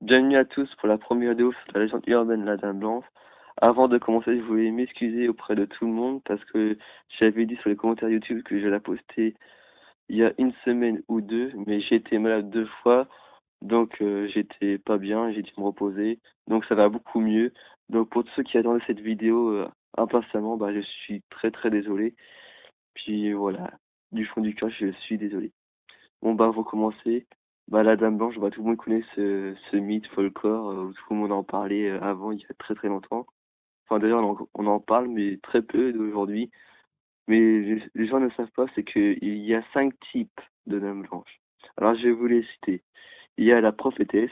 Bienvenue à tous pour la première vidéo sur la légende urbaine La Dame Blanche. Avant de commencer, je voulais m'excuser auprès de tout le monde parce que j'avais dit sur les commentaires YouTube que je la poster il y a une semaine ou deux, mais j'ai été malade deux fois, donc j'étais pas bien, j'ai dû me reposer, donc ça va beaucoup mieux. Donc pour tous ceux qui attendaient cette vidéo impatiemment, bah je suis très très désolé. Puis voilà, du fond du cœur, je suis désolé. Bon bah pour commencer, bah la Dame Blanche, bah tout le monde connaît ce mythe folklore où tout le monde en parlait avant il y a très très longtemps. Enfin d'ailleurs on en parle mais très peu d'aujourd'hui. Mais les gens ne savent pas, c'est qu'il y a 5 types de Dame Blanche. Alors je vais vous les citer. Il y a la prophétesse.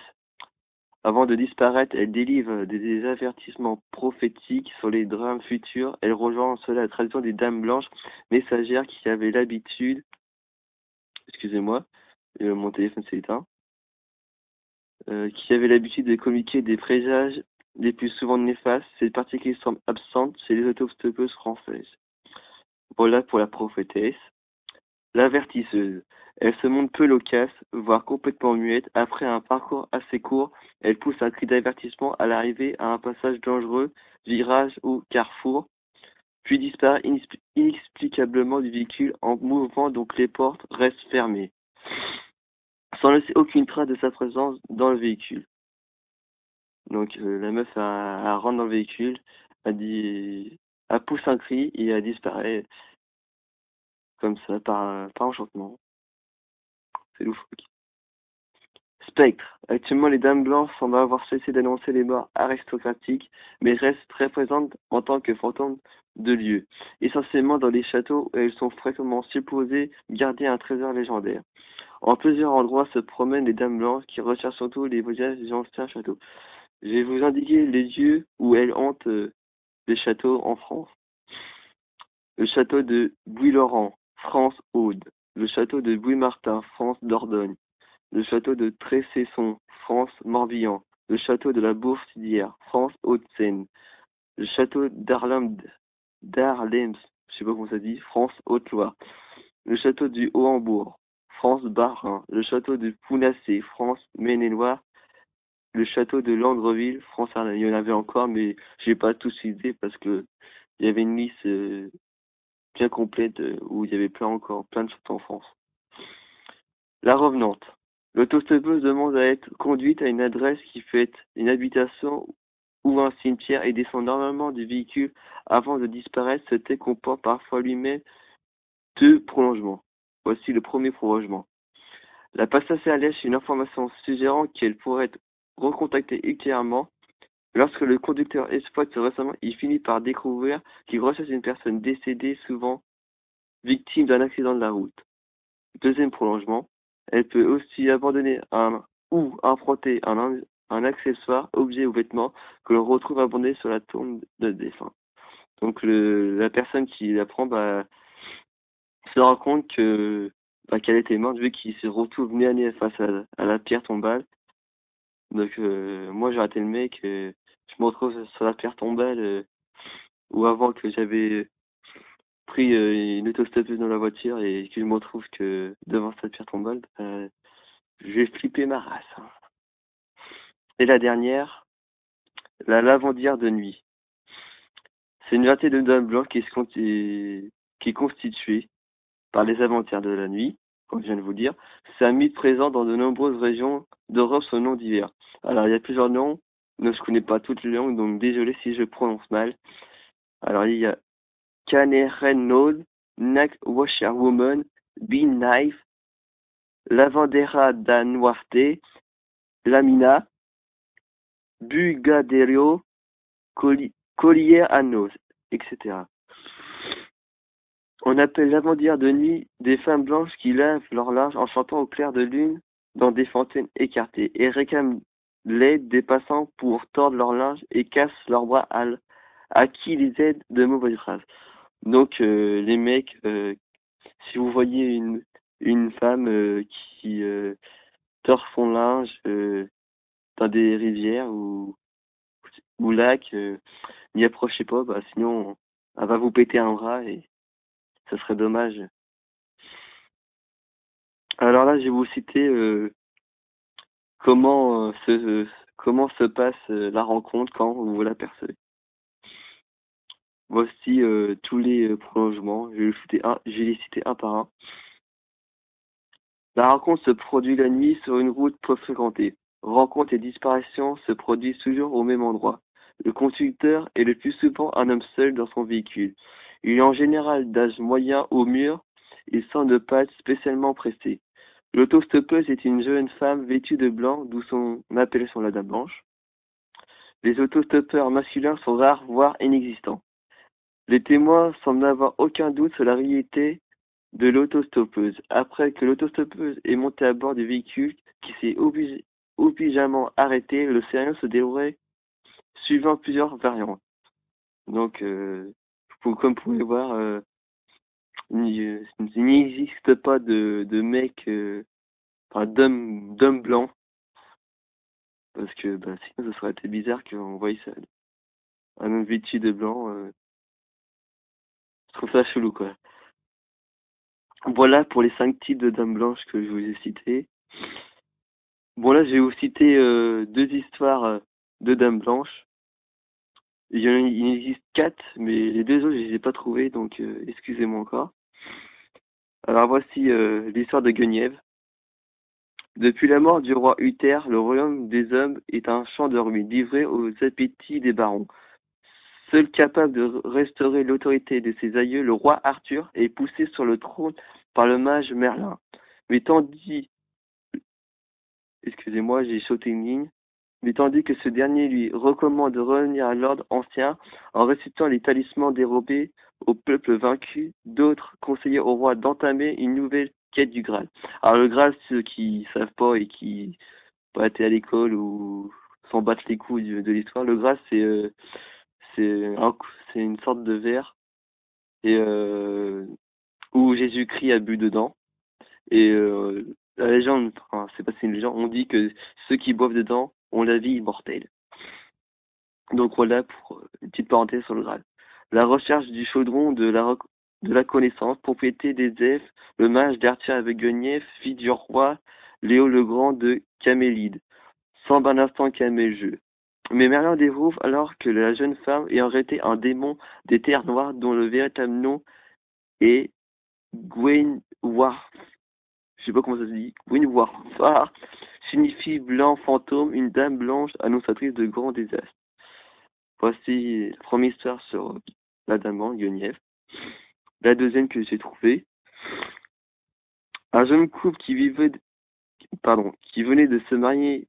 Avant de disparaître, elle délivre des avertissements prophétiques sur les drames futurs. Elle rejoint en cela la tradition des Dames Blanches, messagères qui avaient l'habitude, excusez-moi, mon téléphone s'est éteint. Qui avait l'habitude de communiquer des présages les plus souvent néfastes, cette partie qui semble absente chez les autostoppeuses françaises. Voilà pour la prophétesse. L'avertisseuse. Elle se montre peu loquace, voire complètement muette. Après un parcours assez court, elle pousse un cri d'avertissement à l'arrivée à un passage dangereux, virage ou carrefour, puis disparaît inexplicablement du véhicule en mouvement, donc les portes restent fermées, sans laisser aucune trace de sa présence dans le véhicule. Donc la meuf, elle rentre dans le véhicule, elle pousse un cri et elle disparaît comme ça par enchantement. C'est loufoque. Spectre. Actuellement, les Dames Blanches semblent avoir cessé d'annoncer les morts aristocratiques, mais restent très présentes en tant que fantômes de lieux, essentiellement dans les châteaux où elles sont fréquemment supposées garder un trésor légendaire. En plusieurs endroits se promènent les Dames Blanches qui recherchent surtout les voyages des anciens châteaux. Je vais vous indiquer les lieux où elles hantent les châteaux en France. Le château de Bouille-Laurent, France-Aude. Le château de Bouille-Martin, France-Dordogne. Le château de Tressesson, France-Morbihan. Le château de la Boursidière, France-Haute-Seine. Le château d'Arlems, je sais pas comment ça dit, France-Haute-Loire. Le château du Haut-Hambourg, France-Bas-Rhin. Le château de Pounacé, France-Maine-et-Loire. Le château de Landreville, France-Ardennes. Il y en avait encore, mais j'ai pas tous cité parce que il y avait une liste bien complète où il y avait plein de châteaux en France. La revenante. L'autostoppeuse demande à être conduite à une adresse qui peut être une habitation ou un cimetière et descend normalement du véhicule avant de disparaître. Ce texte comporte parfois lui-même 2 prolongements. Voici le premier prolongement. La passagère laisse une information suggérant qu'elle pourrait être recontactée ultérieurement. Lorsque le conducteur exploite ce raisonnement, il finit par découvrir qu'il recherche une personne décédée, souvent victime d'un accident de la route. Deuxième prolongement, elle peut aussi abandonner ou emprunter un accessoire, objet ou vêtement que l'on retrouve abandonné sur la tombe de défunt. Donc la personne qui la prend se rend compte qu'elle était morte vu qu'il se retrouve nez à nez face à la pierre tombale. Donc moi j'ai raté le mec, je me retrouve sur la pierre tombale ou avant que j'avais pris une autostoppeuse dans la voiture et que je me retrouve que devant cette pierre tombale, je vais flipper ma race, hein. Et la dernière, la lavandière de nuit. C'est une variété de dames blanches qui est constituée par les lavandières de la nuit, comme je viens de vous dire. C'est un mythe présent dans de nombreuses régions d'Europe sous nom divers. Alors il y a plusieurs noms, mais je connais pas toutes les langues, donc désolé si je prononce mal. Alors il y a Canerenod, Nack Washerwoman, Bean Knife, Lavandera da Nuarte, Lamina, Bugadero, Collier à noz, etc. On appelle lavandières de nuit des femmes blanches qui lavent leur linge en chantant au clair de lune dans des fontaines écartées et réclament l'aide des passants pour tordre leur linge et cassent leurs bras à qui les aide de mauvaises phrases. Donc les mecs, si vous voyez une femme qui tord son linge dans des rivières ou lacs, n'y approchez pas, bah, sinon elle va vous péter un bras et ça serait dommage. Alors là, je vais vous citer comment se passe la rencontre quand vous l'apercevez. Voici tous les prolongements. Je vais les citer un par un. La rencontre se produit la nuit sur une route peu fréquentée. Rencontre et disparition se produisent toujours au même endroit. Le conducteur est le plus souvent un homme seul dans son véhicule. Il est en général d'âge moyen au mûr et semble pas être spécialement pressé. L'autostoppeuse est une jeune femme vêtue de blanc, d'où son appellation la Dame Blanche. Les autostoppeurs masculins sont rares, voire inexistants. Les témoins semblent n'avoir aucun doute sur la réalité de l'autostoppeuse. Après que l'autostoppeuse est montée à bord du véhicule qui s'est obligeamment arrêté, le scénario se déroulerait suivant plusieurs variantes. Donc, comme vous pouvez voir, il n'existe pas de mec, enfin d'homme blanc, parce que bah, sinon ça serait été bizarre qu'on voie ça, un homme vêtu de blanc. Je trouve ça chelou, quoi. Voilà pour les 5 types de dames blanches que je vous ai cités. Bon, là, je vais vous citer 2 histoires de dames blanches. Il existe 4, mais les 2 autres, je les ai pas trouvées, donc excusez-moi encore. Alors voici l'histoire de Guenièvre. Depuis la mort du roi Uther, le royaume des hommes est un champ de ruines livré aux appétits des barons. Seul capable de restaurer l'autorité de ses aïeux, le roi Arthur est poussé sur le trône par le mage Merlin. Mais excusez-moi, j'ai sauté une ligne. Mais tandis que ce dernier lui recommande de revenir à l'ordre ancien en récitant les talismans dérobés au peuple vaincu, d'autres conseillaient au roi d'entamer une nouvelle quête du Graal. Alors le Graal, ceux qui savent pas et qui n'ont pas été à l'école ou s'en battent les couilles de l'histoire, le Graal c'est un- c'est une sorte de verre et où Jésus-Christ a bu dedans. Et la légende, enfin c'est pas c'est une légende, on dit que ceux qui boivent dedans ont la vie immortelle. Donc voilà pour une petite parenthèse sur le Graal. La recherche du chaudron de la connaissance, propriété des elfes, le mage d'Arthur avec Guenièvre, fille du roi Léo le Grand de Camélide. Semble un instant calmer le jeu. Mais Merlin découvre alors que la jeune femme est en réalité un démon des terres noires dont le véritable nom est Gwenwar. Je sais pas comment ça se dit. Gwenwar signifie blanc fantôme, une dame blanche annonçatrice de grands désastres. Voici la première histoire sur la dame en Guenièvre. La deuxième que j'ai trouvée. Un jeune couple qui venait de se marier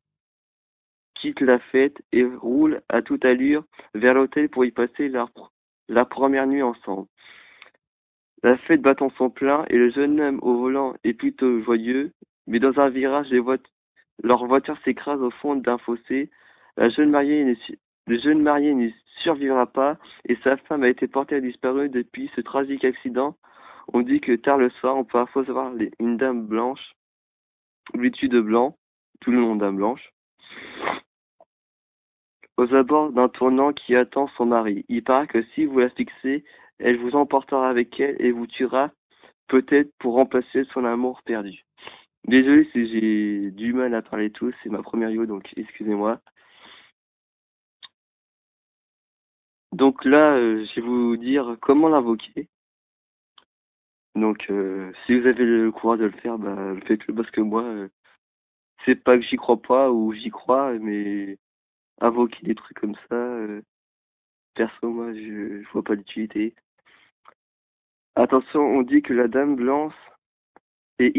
quitte la fête et roule à toute allure vers l'hôtel pour y passer la première nuit ensemble. La fête battant son plein et le jeune homme au volant est plutôt joyeux, mais dans un virage, leur voiture s'écrase au fond d'un fossé. La jeune mariée ne su- Le jeune marié ne survivra pas et sa femme a été portée à disparu depuis ce tragique accident. On dit que tard le soir, on peut parfois voir une dame blanche, vêtue de blanc, tout le long dame blanche, aux abords d'un tournant qui attend son mari. Il paraît que si vous la fixez, elle vous emportera avec elle et vous tuera, peut-être pour remplacer son amour perdu. Désolé si j'ai du mal à parler tout, c'est ma première vidéo, donc excusez-moi. Donc là, je vais vous dire comment l'invoquer. Donc, si vous avez le courage de le faire, bah, faites-le parce que moi, c'est pas que j'y crois pas ou j'y crois, mais invoquer des trucs comme ça, perso, moi, je vois pas l'utilité. Attention, on dit que la dame blanche est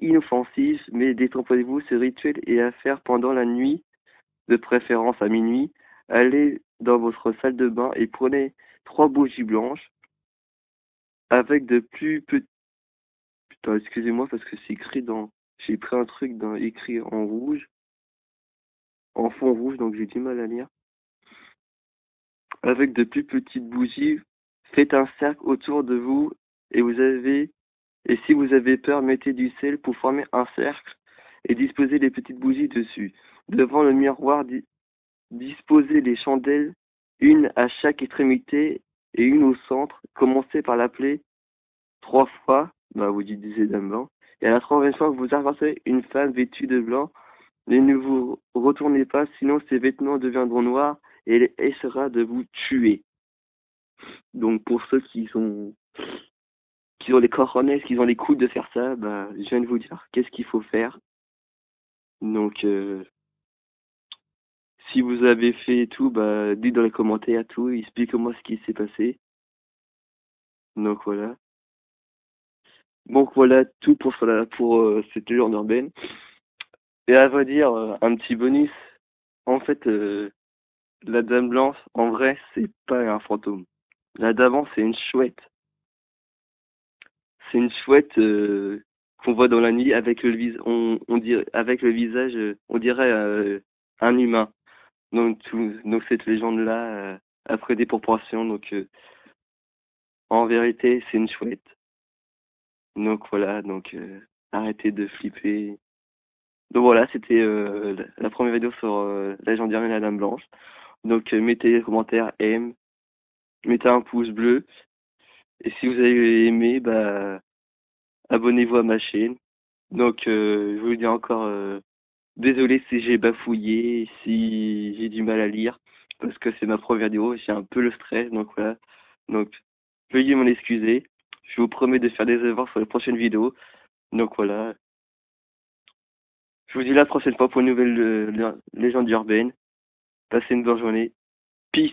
inoffensive, mais détrompez-vous, ce rituel est à faire pendant la nuit, de préférence à minuit. Allez dans votre salle de bain et prenez 3 bougies blanches avec de plus petits. Putain, excusez-moi parce que c'est écrit dans. J'ai pris un truc écrit en rouge, en fond rouge, donc j'ai du mal à lire. Avec de plus petites bougies, faites un cercle autour de vous et si vous avez peur, mettez du sel pour former un cercle et disposez les petites bougies dessus. Devant le miroir, disposez les chandelles, une à chaque extrémité et une au centre. Commencez par l'appeler 3 fois, bah vous disiez dame blanc, et à la troisième fois, vous avancez une femme vêtue de blanc Ne vous retournez pas, sinon ces vêtements deviendront noirs et elle essaiera de vous tuer. Donc pour ceux qui ont les cojones, qui ont les couilles de faire ça, bah je viens de vous dire qu'est-ce qu'il faut faire. Donc si vous avez fait tout, bah dites dans les commentaires tout, expliquez-moi ce qui s'est passé. Donc voilà. Donc voilà tout pour cette légende urbaine. Et à vrai dire, un petit bonus. En fait, la Dame Blanche, en vrai, c'est pas un fantôme. La Dame Blanche, c'est une chouette. C'est une chouette qu'on voit dans la nuit avec on dirait, avec le visage, on dirait un humain. Donc cette légende-là a pris des proportions. Donc en vérité, c'est une chouette. Donc voilà, donc arrêtez de flipper. Donc voilà, c'était la première vidéo sur la gendarmerie et la Dame Blanche. Donc mettez les commentaires, aime, mettez un pouce bleu. Et si vous avez aimé, bah abonnez-vous à ma chaîne. Donc je vous dis encore désolé si j'ai bafouillé, si j'ai du mal à lire, parce que c'est ma première vidéo, j'ai un peu le stress, donc voilà. Donc veuillez m'en excuser. Je vous promets de faire des efforts sur les prochaines vidéos. Donc voilà. Je vous dis la prochaine fois pour une nouvelle légende urbaine. Passez une bonne journée. Peace.